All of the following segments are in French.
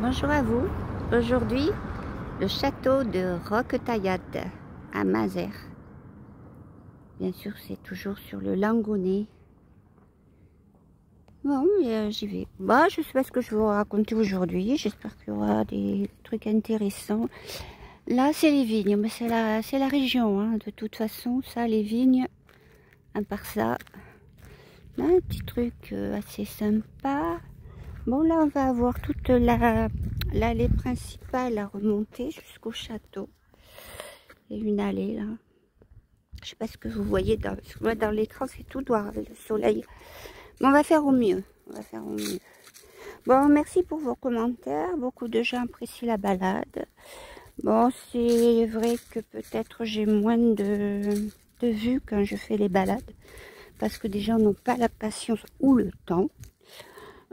Bonjour à vous. Aujourd'hui, le château de Roquetaillade à Mazères. Bien sûr, c'est toujours sur le Langonnais. Bon, j'y vais. Bah, je sais pas ce que je vais vous raconter aujourd'hui. J'espère qu'il y aura des trucs intéressants. Là, c'est les vignes, mais c'est la région. Hein. De toute façon, ça, les vignes, à part ça, un petit truc assez sympa. Bon, là, on va avoir toute l'allée principale à remonter jusqu'au château. Il y a une allée, là. Je sais pas ce que vous voyez dans l'écran, c'est tout noir avec le soleil. Mais on va faire au mieux. On va faire au mieux. Bon, merci pour vos commentaires. Beaucoup de gens apprécient la balade. Bon, c'est vrai que peut-être j'ai moins de vues quand je fais les balades. Parce que des gens n'ont pas la patience ou le temps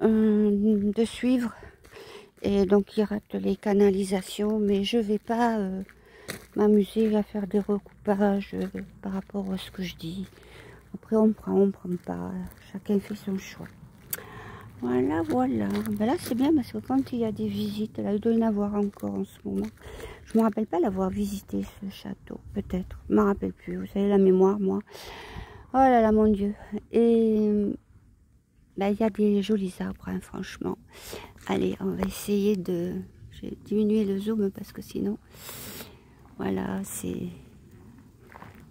de suivre. Et donc, ils ratent les canalisations. Mais je vais pas m'amuser à faire des recoupages par rapport à ce que je dis. Après, on prend pas. Chacun fait son choix. Voilà, voilà. Ben là, c'est bien parce que quand il y a des visites, là, il doit y en avoir encore en ce moment. Je me rappelle pas l'avoir visité, ce château. Peut-être. Je me rappelle plus. Vous savez, la mémoire, moi. Oh là là, mon Dieu. Et ben, il y a des jolis arbres, hein, franchement. Allez, on va essayer de... Je vais diminuer le zoom parce que sinon... Voilà, c'est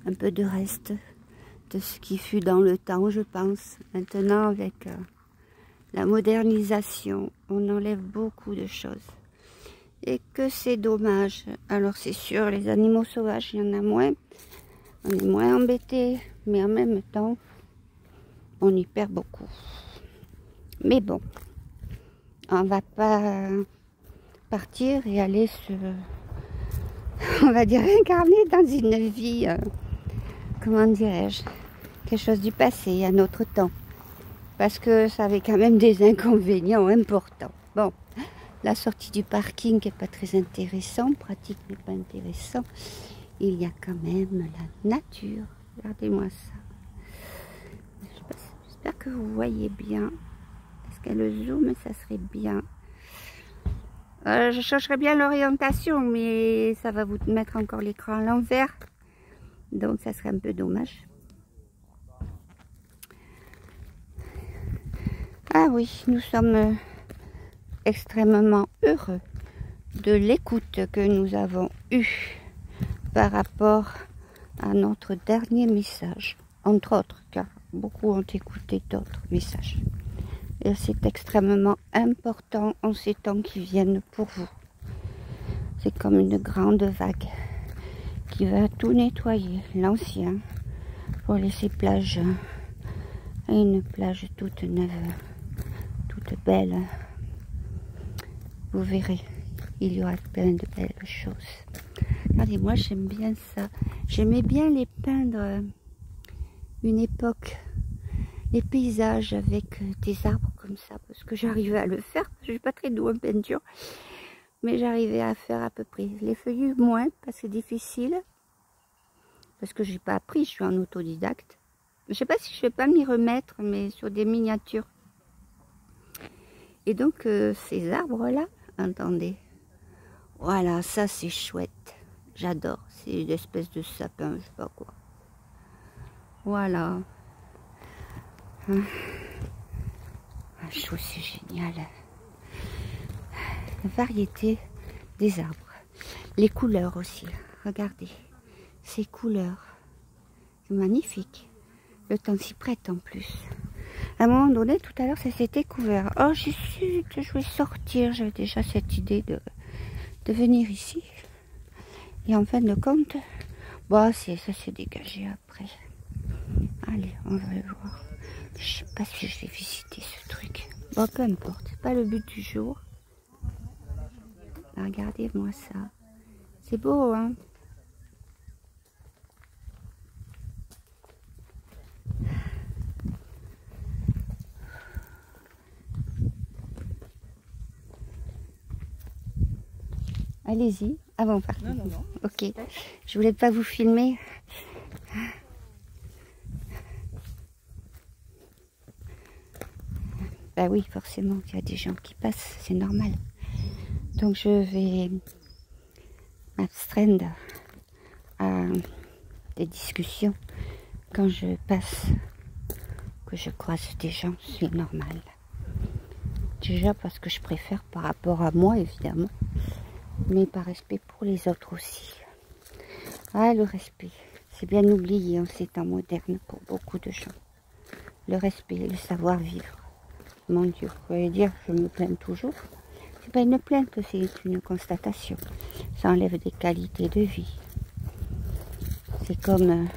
un peu de reste de ce qui fut dans le temps, je pense. Maintenant, avec la modernisation, on enlève beaucoup de choses. Et que c'est dommage. Alors, c'est sûr, les animaux sauvages, il y en a moins. On est moins embêtés, mais en même temps, on y perd beaucoup. Mais bon, on va pas partir et aller se... on va dire incarner dans une vie... comment dirais-je, quelque chose du passé, à notre temps. Parce que ça avait quand même des inconvénients importants. Bon, la sortie du parking n'est pas très intéressant, pratique mais pas intéressant. Il y a quand même la nature. Regardez-moi ça. J'espère que vous voyez bien. Est-ce que le zoom, ça serait bien. Je chercherais bien l'orientation, mais ça va vous mettre encore l'écran à l'envers. Donc ça serait un peu dommage. Ah oui, nous sommes extrêmement heureux de l'écoute que nous avons eue par rapport à notre dernier message. Entre autres, car beaucoup ont écouté d'autres messages. Et c'est extrêmement important en ces temps qui viennent pour vous. C'est comme une grande vague qui va tout nettoyer, l'ancien, pour laisser plage à une plage toute neuve, toute belle. Vous verrez, il y aura plein de belles choses. Regardez, moi j'aime bien ça. J'aimais bien les peindre une époque, les paysages avec des arbres comme ça, parce que j'arrivais à le faire. Je ne suis pas très douée en peinture, mais j'arrivais à faire à peu près. Les feuillus moins, parce que c'est difficile, parce que j'ai pas appris, je suis en autodidacte. Je ne sais pas si je vais pas m'y remettre, mais sur des miniatures. Et donc ces arbres-là, entendez, voilà, ça c'est chouette. J'adore, c'est une espèce de sapin, je sais pas quoi. Voilà. Je trouve c'est génial. La variété des arbres. Les couleurs aussi, regardez. Ces couleurs, c'est magnifique. Le temps s'y prête en plus. À un moment donné, tout à l'heure, ça s'était couvert. Oh, j'ai su que je vais sortir. J'avais déjà cette idée de venir ici. Et en fin de compte, bon, ça s'est dégagé après. Allez, on va le voir. Je sais pas si je vais visiter ce truc. Bon, peu importe, c'est pas le but du jour. Regardez-moi ça. C'est beau, hein? Allez-y, avant partir. Non, non, non. Ok, je voulais pas vous filmer. Bah oui, forcément, il y a des gens qui passent, c'est normal. Donc je vais m'abstraindre à des discussions quand je passe, que je croise des gens, c'est normal. Déjà parce que je préfère par rapport à moi évidemment, mais par respect pour les autres aussi. Ah, le respect, c'est bien oublié en ces temps modernes pour beaucoup de gens. Le respect, le savoir-vivre. Mon Dieu, vous allez dire, je me plains toujours. C'est pas une plainte, c'est une constatation. Ça enlève des qualités de vie. C'est comme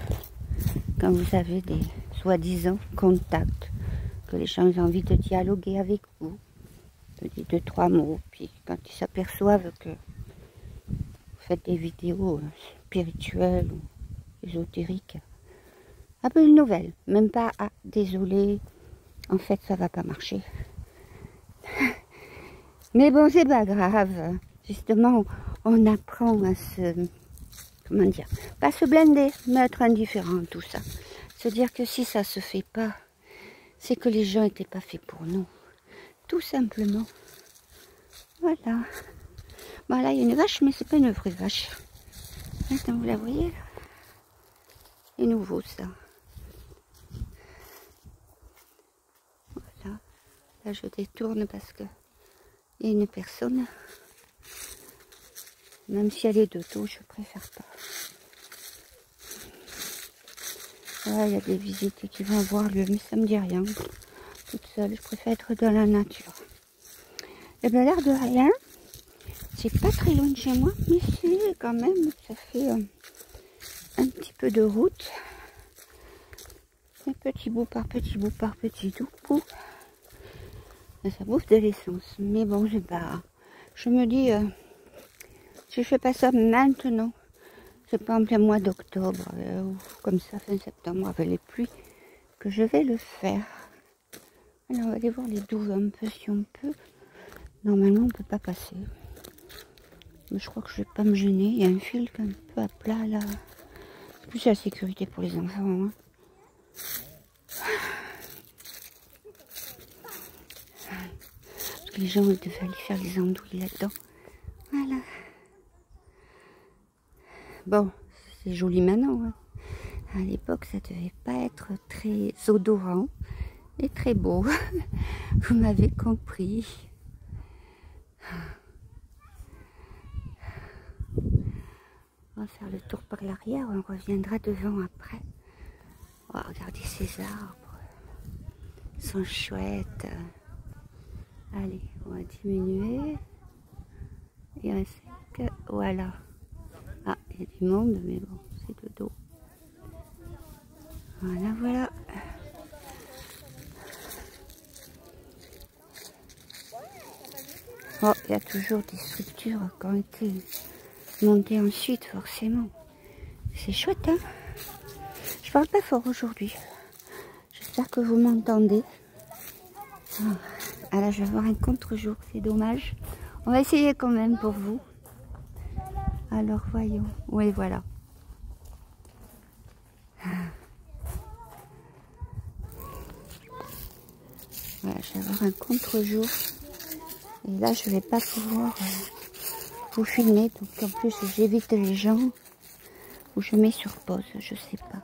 quand vous avez des soi-disant contacts, que les gens ont envie de dialoguer avec vous, de dire 2-3 mots, puis quand ils s'aperçoivent que vous faites des vidéos spirituelles ou ésotériques, ah ben une nouvelle, même pas « ah, désolé, en fait ça va pas marcher ». Mais bon, c'est pas grave, justement, on apprend à se, comment dire, pas se blinder, mais être indifférent à tout ça. Se dire que si ça se fait pas, c'est que les gens n'étaient pas faits pour nous. Tout simplement. Voilà. Bon, là, il y a une vache, mais c'est pas une vraie vache. Attends, vous la voyez là? C'est nouveau, ça. Voilà. Là, je détourne parce que il y a une personne. Même si elle est de dos, je préfère pas. Là, il y a des visites qui vont avoir lieu, mais ça me dit rien. Toute seule, je préfère être dans la nature. Et bien, l'air de rien, c'est pas très loin de chez moi, mais c'est quand même, ça fait un petit peu de route. Et petit bout par petit bout par petit bout. Et ça bouffe de l'essence. Mais bon, je me dis, si je fais pas ça maintenant, c'est pas en plein mois d'octobre, ou comme ça, fin septembre, avec les pluies, que je vais le faire. Alors, on va aller voir les douves un peu, si on peut. Normalement, on peut pas passer. Mais je crois que je vais pas me gêner. Il y a un fil un peu à plat, là. C'est plus la sécurité pour les enfants, hein. Parce que les gens, ils devaient aller faire les andouilles là-dedans. Voilà. Bon, c'est joli maintenant, hein. À l'époque, ça devait pas être très odorant et très beau. Vous m'avez compris. On va faire le tour par l'arrière, on reviendra devant après. Oh, regardez ces arbres. Ils sont chouettes. Allez, on va diminuer. Il reste que... Voilà. Ah, il y a du monde, mais bon, c'est de dos. Voilà, voilà. Oh, il y a toujours des structures qui ont été montées ensuite, forcément. C'est chouette, hein? Je parle pas fort aujourd'hui. J'espère que vous m'entendez. Ah là, je vais avoir un contre-jour, c'est dommage. On va essayer quand même pour vous. Alors, voyons. Oui, voilà. Voilà, je vais avoir un contre-jour. Et là, je vais pas pouvoir vous filmer. Donc, en plus, j'évite les gens. Ou je mets sur pause, je sais pas.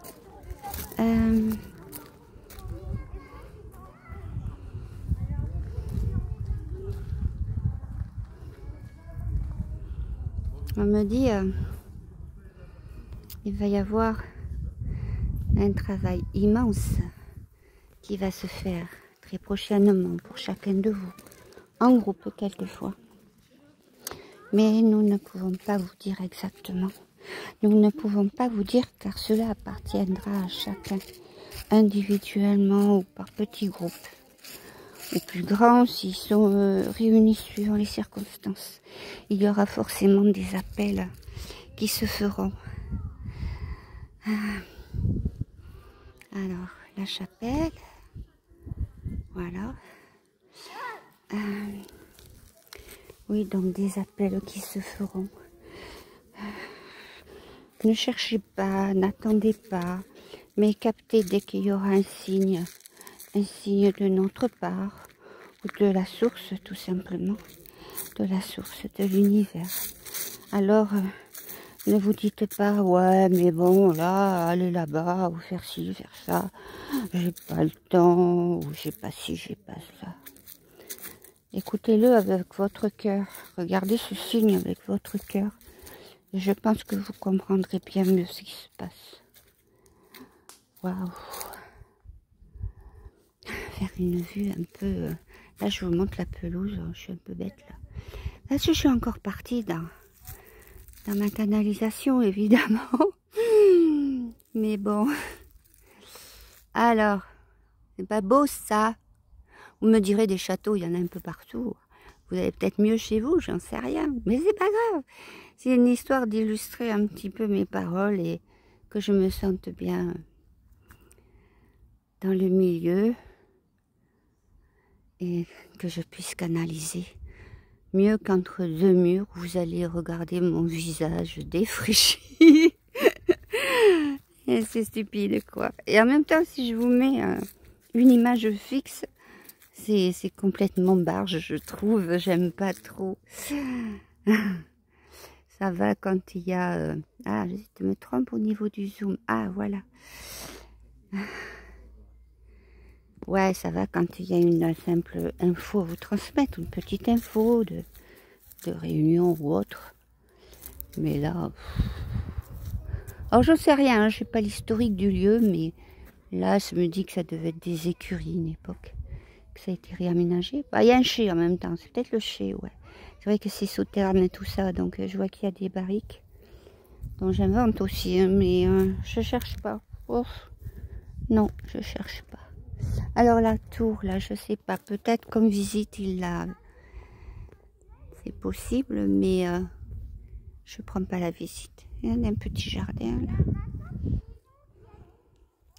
On me dit, il va y avoir un travail immense qui va se faire très prochainement pour chacun de vous, en groupe quelquefois. Mais nous ne pouvons pas vous dire exactement. Nous ne pouvons pas vous dire car cela appartiendra à chacun, individuellement ou par petits groupes, ou plus grands s'ils sont réunis suivant les circonstances. Il y aura forcément des appels qui se feront. Alors, la chapelle, voilà. Oui, donc des appels qui se feront. Ne cherchez pas, n'attendez pas, mais captez dès qu'il y aura un signe de notre part, ou de la source tout simplement. de la source, de l'univers. Alors, ne vous dites pas, ouais, mais bon, là, aller là-bas, ou faire ci, faire ça, j'ai pas le temps, ou j'ai pas ci, j'ai pas ça. Écoutez-le avec votre cœur. Regardez ce signe avec votre cœur. Et je pense que vous comprendrez bien mieux ce qui se passe. Waouh! Faire une vue un peu... Là, je vous montre la pelouse. Je suis un peu bête, là. Là, je suis encore partie dans ma canalisation, évidemment. Mais bon. Alors, c'est pas beau, ça? Vous me direz, des châteaux, il y en a un peu partout. Vous avez peut-être mieux chez vous, j'en sais rien. Mais c'est pas grave. C'est une histoire d'illustrer un petit peu mes paroles et que je me sente bien dans le milieu et que je puisse canaliser. Mieux qu'entre deux murs, vous allez regarder mon visage défraîchi. Et c'est stupide, quoi. Et en même temps, si je vous mets une image fixe, c'est complètement barge, je trouve. J'aime pas trop. Ça va quand il y a... Ah, je me trompe au niveau du zoom. Ah, voilà. Ouais, ça va quand il y a une simple info à vous transmettre, une petite info de réunion ou autre. Mais là... Alors, je sais rien, hein, je sais pas l'historique du lieu, mais là, ça me dit que ça devait être des écuries, une époque. Que ça a été réaménagé. Bah, il y a un chai en même temps, c'est peut-être le chai, ouais. C'est vrai que c'est souterrain et tout ça, donc je vois qu'il y a des barriques. Donc j'invente aussi, hein, mais je cherche pas. Ouf. Non, je cherche pas. Alors la tour, là, je sais pas. Peut-être comme visite, il l'a... C'est possible, mais je prends pas la visite. Il y a un petit jardin, là.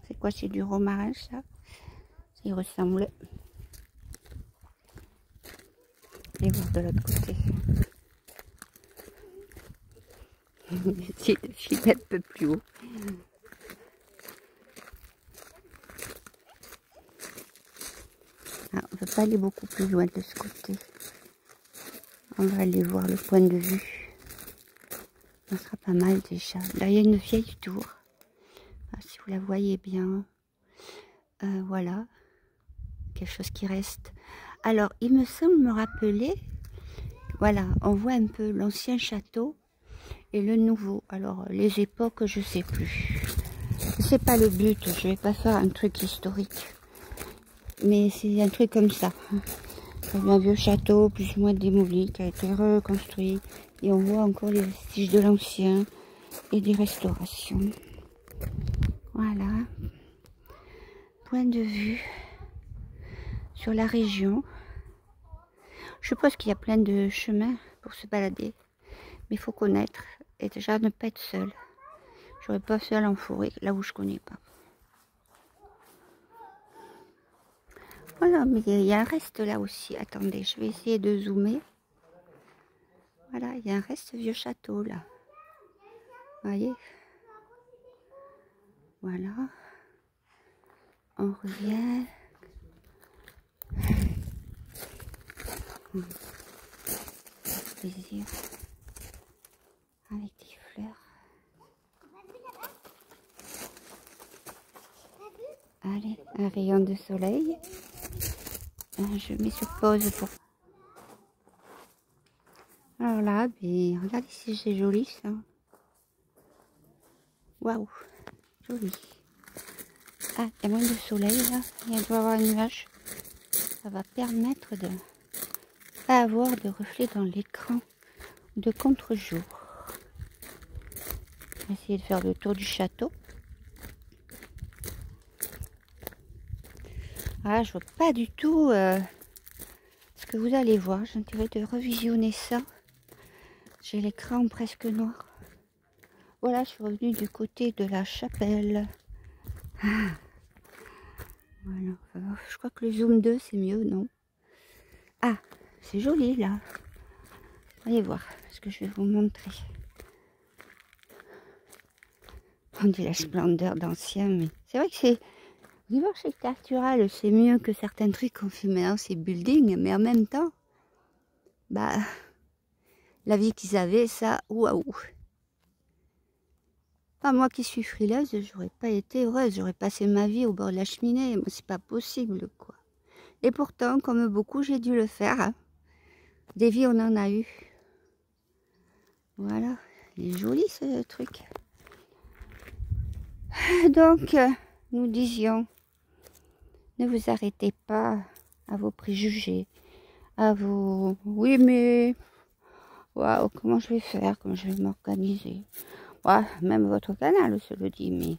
C'est quoi, c'est du romarin, ça? Il ressemble. Et voir de l'autre côté. Essayer de filer un peu plus haut. Ah, on ne peut pas aller beaucoup plus loin de ce côté. On va aller voir le point de vue. Ça sera pas mal déjà. Là, il y a une vieille tour. Ah, si vous la voyez bien. Voilà. Quelque chose qui reste. Alors, il me semble me rappeler... Voilà, on voit un peu l'ancien château et le nouveau. Alors, les époques, je sais plus. C'est pas le but. Je vais pas faire un truc historique. Mais c'est un truc comme ça. Un vieux château, plus ou moins démoli, qui a été reconstruit. Et on voit encore les vestiges de l'ancien et des restaurations. Voilà. Point de vue sur la région. Je suppose qu'il y a plein de chemins pour se balader. Mais il faut connaître. Et déjà ne pas être seul. Je n'aurais pas seul en forêt, là où je connais pas. Voilà, mais il y a un reste là aussi. Attendez, je vais essayer de zoomer. Voilà, il y a un reste vieux château là. Vous voyez? Voilà. On revient. Plaisir. Avec des fleurs. Allez, un rayon de soleil. Je mets sur pause pour... Alors là, ben, regardez si c'est joli ça. Waouh, joli. Ah, il y a moins de soleil là. Il doit y avoir un nuage. Ça va permettre de pas avoir de reflet dans l'écran de contre-jour. On va essayer de faire le tour du château. Ah, je vois pas du tout ce que vous allez voir. J'ai intérêt de revisionner ça. J'ai l'écran presque noir. Voilà, je suis revenue du côté de la chapelle. Ah. Voilà. Je crois que le zoom 2 c'est mieux, non? Ah, c'est joli là. Allez voir ce que je vais vous montrer. On dit la splendeur d'ancien, mais c'est vrai que c'est... Au niveau architectural, c'est mieux que certains trucs qu'on fait maintenant, c'est building, mais en même temps, bah, la vie qu'ils avaient, ça, waouh. Pas moi qui suis frileuse, j'aurais pas été heureuse, j'aurais passé ma vie au bord de la cheminée, moi c'est pas possible quoi. Et pourtant, comme beaucoup, j'ai dû le faire. Hein. Des vies, on en a eu. Voilà, il est joli ce truc. Donc, nous disions, ne vous arrêtez pas à vos préjugés, à vos... Oui, mais... Waouh, comment je vais faire, comment je vais m'organiser. Ouais, même votre canal se le dit, mais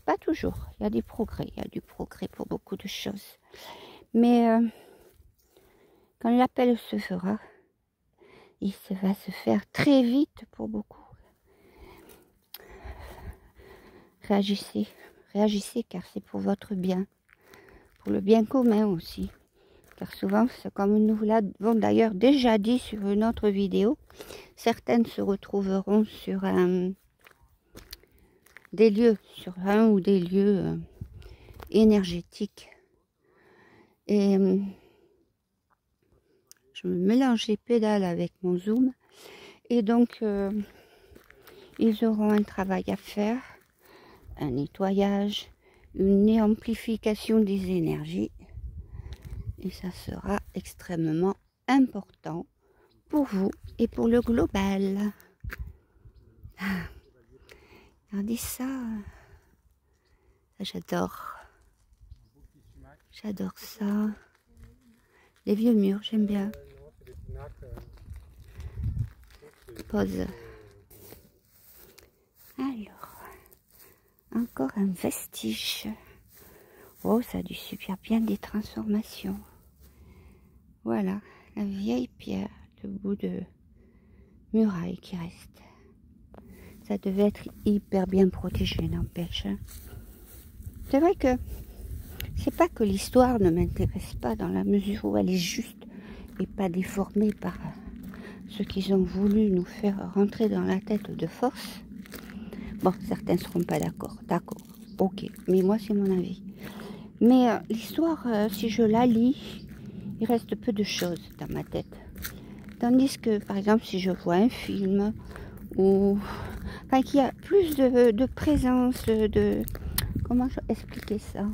pas toujours. Il y a des progrès, il y a du progrès pour beaucoup de choses. Mais quand l'appel se fera, il va se faire très vite pour beaucoup. Réagissez, réagissez car c'est pour votre bien, pour le bien commun aussi. Car souvent, comme nous l'avons d'ailleurs déjà dit sur une autre vidéo, certaines se retrouveront sur des lieux, sur un ou des lieux énergétiques. Et je me mélange les pédales avec mon zoom. Et donc, ils auront un travail à faire, un nettoyage, une amplification des énergies. Et ça sera extrêmement important pour vous et pour le global. Regardez ça. J'adore. J'adore ça. Les vieux murs, j'aime bien. Pause. Alors, encore un vestige. Oh, ça a dû subir bien des transformations. Voilà, la vieille pierre, le bout de muraille qui reste. Ça devait être hyper bien protégé, n'empêche. C'est vrai que c'est pas que l'histoire ne m'intéresse pas dans la mesure où elle est juste et pas déformée par ceux qu'ils ont voulu nous faire rentrer dans la tête de force. Bon, certains ne seront pas d'accord, ok, mais moi c'est mon avis. Mais l'histoire, si je la lis, il reste peu de choses dans ma tête. Tandis que, par exemple, si je vois un film, ou enfin, qu'il y a plus de présence, comment expliquer ça?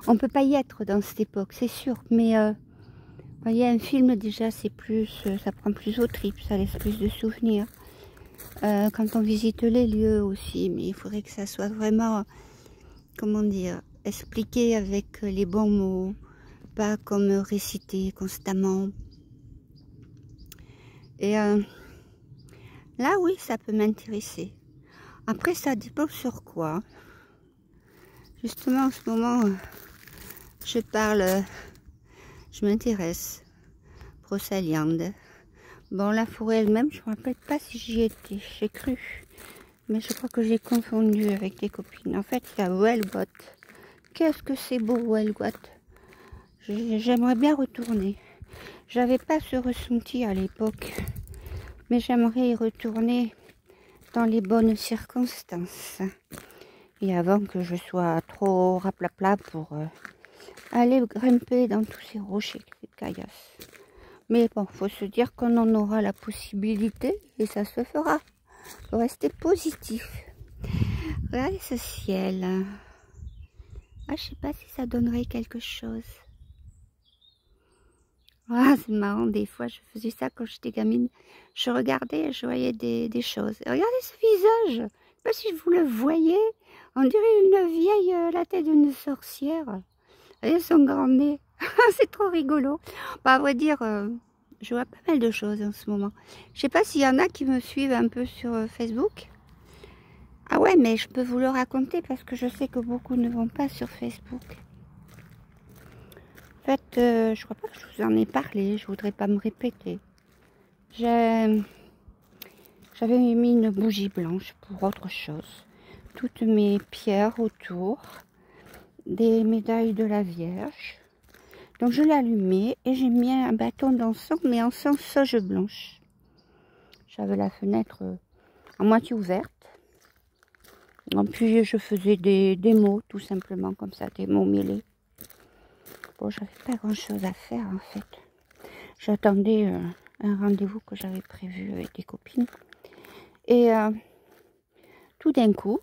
On peut pas y être dans cette époque, c'est sûr, mais quand il y a un film, déjà, c'est plus, ça prend plus au tripes, ça laisse plus de souvenirs. Quand on visite les lieux aussi, mais il faudrait que ça soit vraiment, comment dire, expliqué avec les bons mots, pas comme récité constamment. Et là, oui, ça peut m'intéresser. Après, ça dépend sur quoi. Justement, en ce moment, je parle, je m'intéresse. Brocéliande. Bon, la forêt elle-même, je ne me rappelle pas si j'y étais. J'ai cru. Mais je crois que j'ai confondu avec les copines. En fait, il y a Wellgot. Qu'est-ce que c'est beau, Wellgot. J'aimerais bien retourner. J'avais pas ce ressenti à l'époque. Mais j'aimerais y retourner dans les bonnes circonstances. Et avant que je sois trop raplapla pour aller grimper dans tous ces rochers de caillasse. Mais bon, faut se dire qu'on en aura la possibilité et ça se fera. Faut rester positif. Regardez ce ciel. Ah, je sais pas si ça donnerait quelque chose. Ah, c'est marrant, des fois je faisais ça quand j'étais gamine. Je regardais et je voyais des choses. Et regardez ce visage. Je sais pas si vous le voyez. On dirait une vieille, la tête d'une sorcière. Regardez son grand nez. C'est trop rigolo. Bah, à vrai dire, je vois pas mal de choses en ce moment. Je sais pas s'il y en a qui me suivent un peu sur Facebook. Ah ouais, mais je peux vous le raconter parce que je sais que beaucoup ne vont pas sur Facebook. En fait, je crois pas que je vous en ai parlé, je voudrais pas me répéter. J'avais mis une bougie blanche pour autre chose. Toutes mes pierres autour, des médailles de la Vierge. Donc je l'ai allumé et j'ai mis un bâton d'encens, mais encens sauge blanche. J'avais la fenêtre à moitié ouverte. En plus, je faisais des mots, tout simplement, comme ça, des mots mêlés. Bon, j'avais pas grand chose à faire, en fait. J'attendais un rendez-vous que j'avais prévu avec des copines. Et tout d'un coup,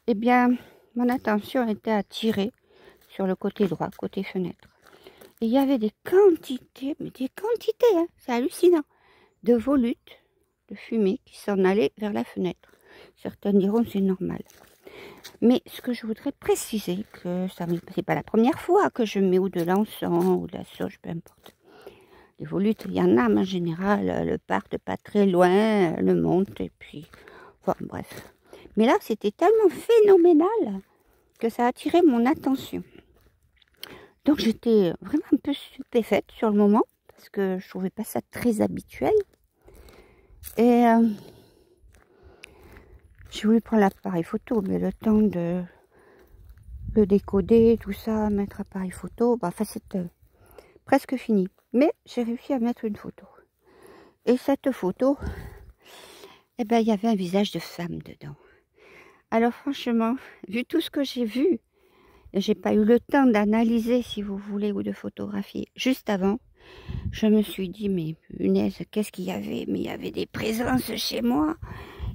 eh bien, mon attention était attirée sur le côté droit, côté fenêtre. Et il y avait des quantités, mais des quantités, hein, c'est hallucinant, de volutes, de fumée qui s'en allaient vers la fenêtre. Certains diront c'est normal. Mais ce que je voudrais préciser, que ça c'est pas la première fois que je mets ou de l'encens ou de la sauge, peu importe. Les volutes, il y en a, mais en général, le partent pas très loin, le montent et puis, enfin bref. Mais là, c'était tellement phénoménal que ça a attiré mon attention. Donc j'étais vraiment un peu stupéfaite sur le moment, parce que je trouvais pas ça très habituel. Et j'ai voulu prendre l'appareil photo, mais le temps de le décoder, tout ça, mettre appareil photo, bah, enfin c'est presque fini. Mais j'ai réussi à mettre une photo. Et cette photo, eh ben, il y avait un visage de femme dedans. Alors franchement, vu tout ce que j'ai vu, j'ai pas eu le temps d'analyser, si vous voulez, ou de photographier juste avant. Je me suis dit, mais punaise, qu'est-ce qu'il y avait? Mais il y avait des présences chez moi.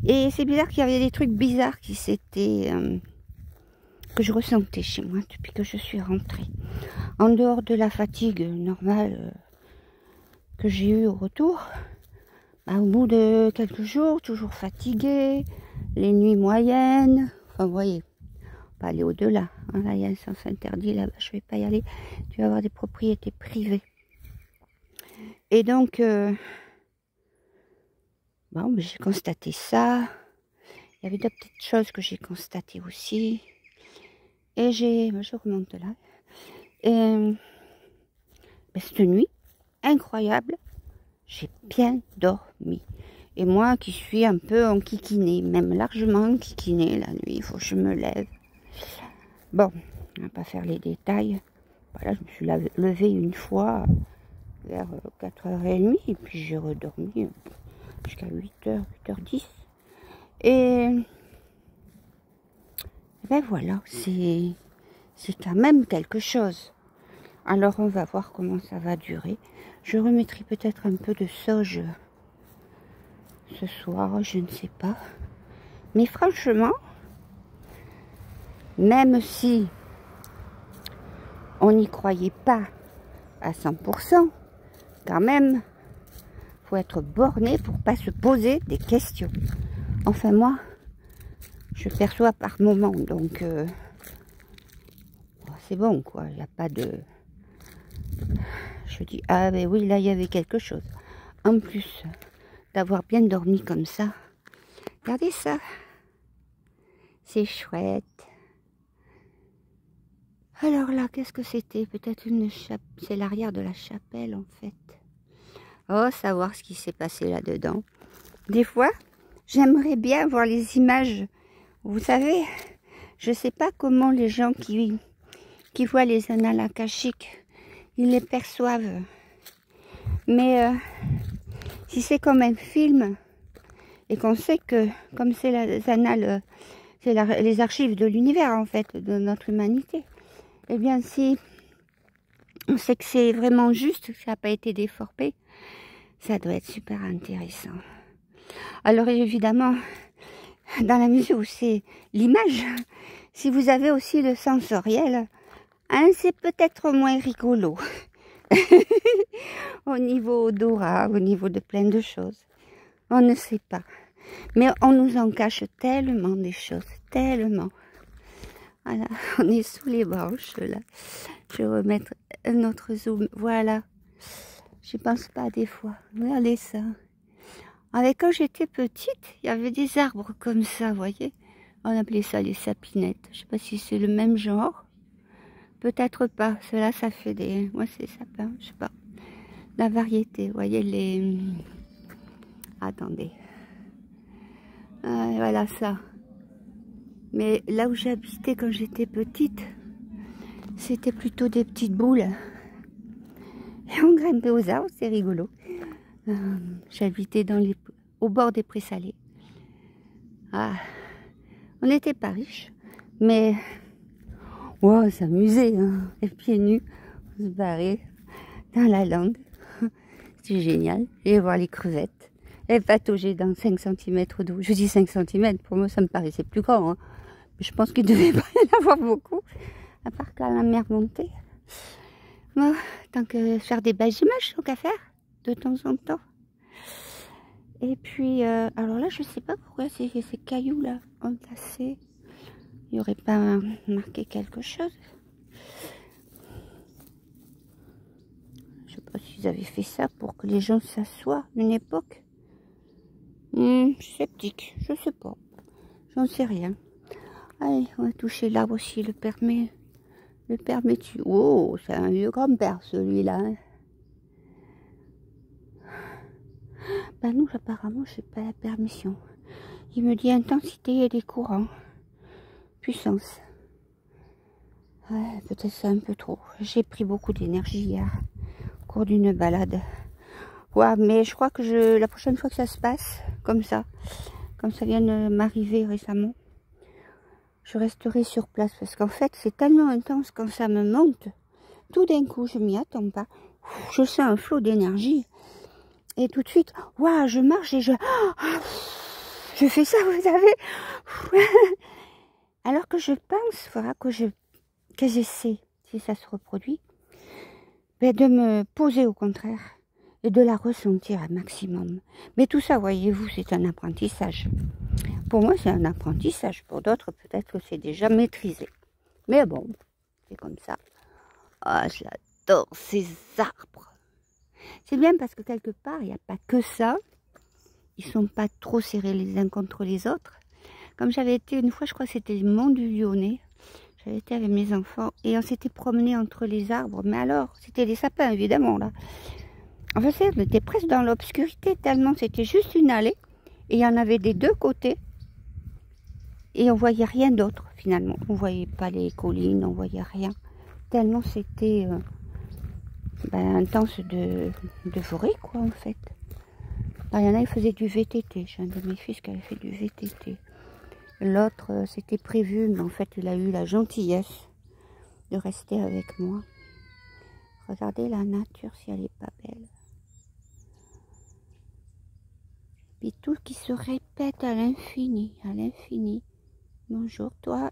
Et c'est bizarre qu'il y avait des trucs bizarres qui s'étaient... que je ressentais chez moi depuis que je suis rentrée. En dehors de la fatigue normale que j'ai eue au retour, bah, au bout de quelques jours, toujours fatiguée, les nuits moyennes, enfin vous voyez, pas aller au-delà. Hein, là, il y a un sens interdit, là-bas, je vais pas y aller. Tu vas avoir des propriétés privées. Et donc, bon, j'ai constaté ça. Il y avait d'autres petites choses que j'ai constatées aussi. Et je remonte là. Et ben, cette nuit, incroyable, j'ai bien dormi. Et moi qui suis un peu enquiquinée, même largement enquiquinée la nuit, il faut que je me lève. Bon, on va pas faire les détails. Voilà, je me suis levée une fois vers 4h30 et puis j'ai redormi jusqu'à 8h, 8h10. Et ben voilà, c'est quand même quelque chose. Alors on va voir comment ça va durer. Je remettrai peut-être un peu de sauge ce soir, je ne sais pas. Mais franchement, même si on n'y croyait pas à 100%, quand même, faut être borné pour pas se poser des questions. Enfin moi, je perçois par moment, donc c'est bon quoi, il n'y a pas de... Je dis, ah ben oui, là il y avait quelque chose. En plus d'avoir bien dormi comme ça, regardez ça, c'est chouette. Alors là, qu'est-ce que c'était? Peut-être une chapelle, c'est l'arrière de la chapelle en fait. Oh, savoir ce qui s'est passé là-dedans. Des fois, j'aimerais bien voir les images. Vous savez, je sais pas comment les gens qui voient les annales akashiques, ils les perçoivent. Mais si c'est comme un film, et qu'on sait que, comme c'est les annales, c'est les archives de l'univers en fait, de notre humanité, eh bien si on sait que c'est vraiment juste, que ça n'a pas été déformé, ça doit être super intéressant. Alors évidemment, dans la mesure où c'est l'image, si vous avez aussi le sensoriel, hein, c'est peut-être moins rigolo. Au niveau odorat, au niveau de plein de choses. On ne sait pas. Mais on nous en cache tellement des choses, tellement. Voilà, on est sous les branches là. Je vais remettre un autre zoom. Voilà. Je pense pas des fois. Regardez ça. Avec quand j'étais petite, il y avait des arbres comme ça, vous voyez. On appelait ça les sapinettes. Je sais pas si c'est le même genre. Peut-être pas. Cela, ça fait des... Moi, c'est sapin, je sais pas. La variété, vous voyez les... Attendez. Voilà ça. Mais là où j'habitais quand j'étais petite, c'était plutôt des petites boules. Et on grimpait aux arbres, c'est rigolo. J'habitais au bord des prés salés. Ah, on n'était pas riches, mais wow, on s'amusait, hein, les pieds nus, on se barrait dans la lande. C'est génial. Je vais voir les crevettes. Elles pataugeaient dans 5 cm d'eau. Je dis 5 cm, pour moi ça me paraissait plus grand. Hein. Mais je pense qu'il ne devait pas y en avoir beaucoup. À part quand la mer montait. Bon, tant que faire des belles images, tant qu'à faire, de temps en temps. Et puis, alors là, je sais pas pourquoi ces cailloux là entassés. Il n'y aurait pas marqué quelque chose. Je sais pas s'ils avaient fait ça pour que les gens s'assoient d'une époque. Sceptique, je sais pas. J'en sais rien. Allez, on va toucher l'arbre aussi, le permet. Le permet-tu? Oh, c'est un vieux grand-père celui-là. Hein. Ben nous, apparemment, je n'ai pas la permission. Il me dit intensité et des courants. Puissance. Ouais, peut-être c'est un peu trop. J'ai pris beaucoup d'énergie hier au cours d'une balade. Ouais, mais je crois que la prochaine fois que ça se passe, comme ça vient de m'arriver récemment, je resterai sur place. Parce qu'en fait, c'est tellement intense quand ça me monte. Tout d'un coup, je m'y attends pas. Je sens un flot d'énergie. Et tout de suite, waouh, je marche et je fais ça, vous savez. Alors que je pense, voilà, que j'essaie, si ça se reproduit, ben de me poser au contraire et de la ressentir un maximum. Mais tout ça, voyez-vous, c'est un apprentissage. Pour moi, c'est un apprentissage. Pour d'autres, peut-être que c'est déjà maîtrisé. Mais bon, c'est comme ça. Ah, j'adore ces arbres. C'est bien parce que quelque part, il n'y a pas que ça. Ils ne sont pas trop serrés les uns contre les autres. Comme j'avais été une fois, je crois que c'était le Mont du Lyonnais. J'avais été avec mes enfants et on s'était promené entre les arbres. Mais alors, c'était des sapins, évidemment, là. Enfin, on était presque dans l'obscurité, tellement c'était juste une allée. Et il y en avait des deux côtés. Et on voyait rien d'autre, finalement. On voyait pas les collines, on voyait rien. Tellement c'était intense de forêt, quoi, en fait. Alors, il y en a, ils faisaient du VTT. J'ai un de mes fils qui avait fait du VTT. L'autre, c'était prévu, mais en fait, il a eu la gentillesse de rester avec moi. Regardez la nature, si elle n'est pas belle. Puis tout qui se répète à l'infini, à l'infini. Bonjour, toi.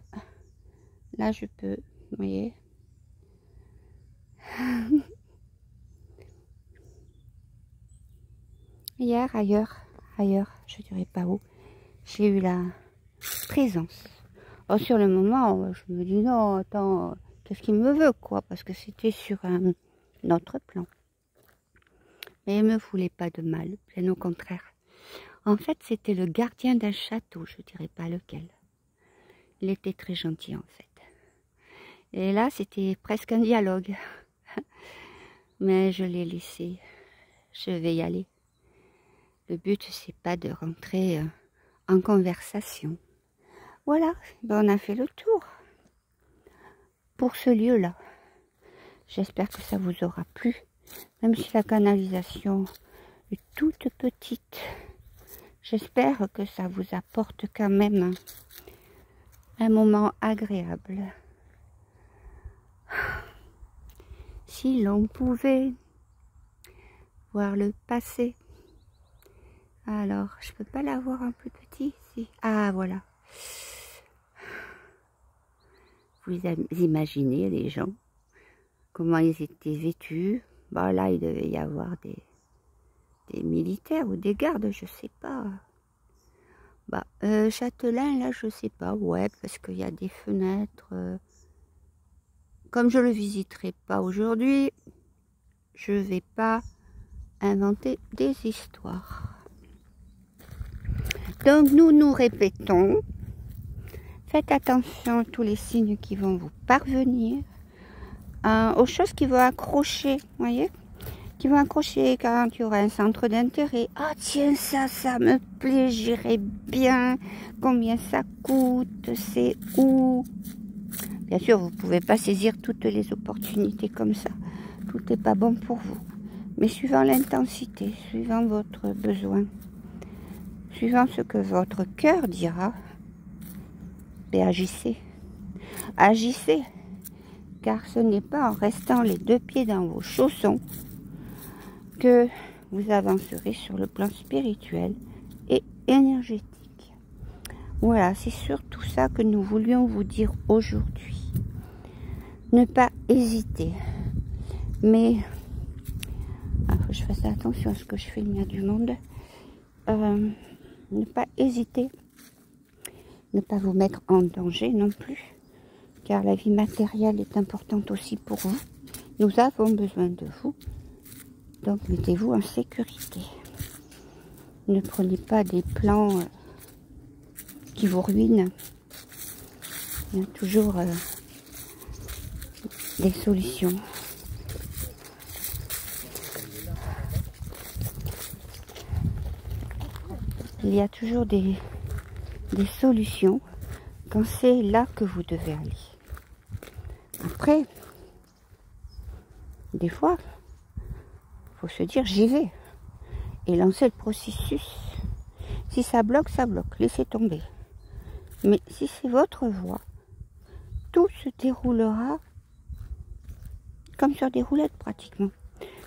Là, je peux, vous voyez. Hier, ailleurs, je dirais pas où, j'ai eu la présence. Alors, sur le moment, je me dis non, attends, qu'est-ce qu'il me veut, quoi, parce que c'était sur un autre plan. Mais il ne me voulait pas de mal, bien au contraire. En fait, c'était le gardien d'un château, je dirais pas lequel. Il était très gentil, en fait. Et là, c'était presque un dialogue. Mais je l'ai laissé. Je vais y aller. Le but, c'est pas de rentrer en conversation. Voilà, ben, on a fait le tour pour ce lieu-là. J'espère que ça vous aura plu. Même si la canalisation est toute petite, j'espère que ça vous apporte quand même un moment agréable. Si l'on pouvait voir le passé. Alors, je peux pas l'avoir un plus petit ici. Ah, voilà. Vous imaginez les gens, comment ils étaient vêtus. Bah là, il devait y avoir des militaires ou des gardes, je sais pas. Bah, Châtelain, là, je sais pas. Ouais, parce qu'il y a des fenêtres. Comme je le visiterai pas aujourd'hui, je vais pas inventer des histoires. Donc nous nous répétons, faites attention à tous les signes qui vont vous parvenir, aux choses qui vont accrocher, voyez, qui vont accrocher quand il y aura un centre d'intérêt. Ah tiens, ça me plaît, j'irai bien, combien ça coûte, c'est où? Bien sûr, vous ne pouvez pas saisir toutes les opportunités comme ça, tout n'est pas bon pour vous. Mais suivant l'intensité, suivant votre besoin, suivant ce que votre cœur dira, ben agissez. Agissez, car ce n'est pas en restant les deux pieds dans vos chaussons que vous avancerez sur le plan spirituel et énergétique. Voilà, c'est surtout ça que nous voulions vous dire aujourd'hui. Ne pas hésiter. Mais il faut que je fasse attention à ce que je filme, il y a du monde. Ne pas hésiter. Ne pas vous mettre en danger non plus. Car la vie matérielle est importante aussi pour vous. Nous avons besoin de vous. Donc mettez-vous en sécurité. Ne prenez pas des plans qui vous ruinent. Il y a toujours des solutions. Il y a toujours des solutions quand c'est là que vous devez aller. Après, des fois, il faut se dire j'y vais et lancer le processus. Si ça bloque, laissez tomber. Mais si c'est votre voie, tout se déroulera comme sur des roulettes pratiquement.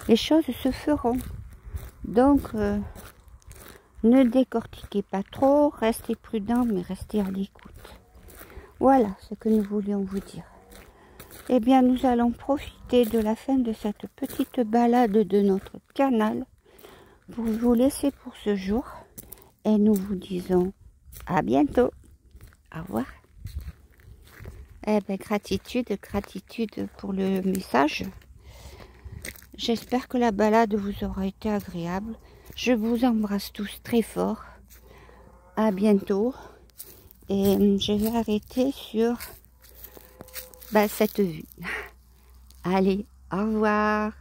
Les choses se feront. Donc, ne décortiquez pas trop, restez prudent, mais restez à l'écoute. Voilà ce que nous voulions vous dire. Eh bien, nous allons profiter de la fin de cette petite balade de notre canal pour vous laisser pour ce jour. Et nous vous disons à bientôt. Au revoir. Eh bien, gratitude pour le message. J'espère que la balade vous aura été agréable. Je vous embrasse tous très fort. À bientôt. Et je vais arrêter sur cette vue. Allez, au revoir.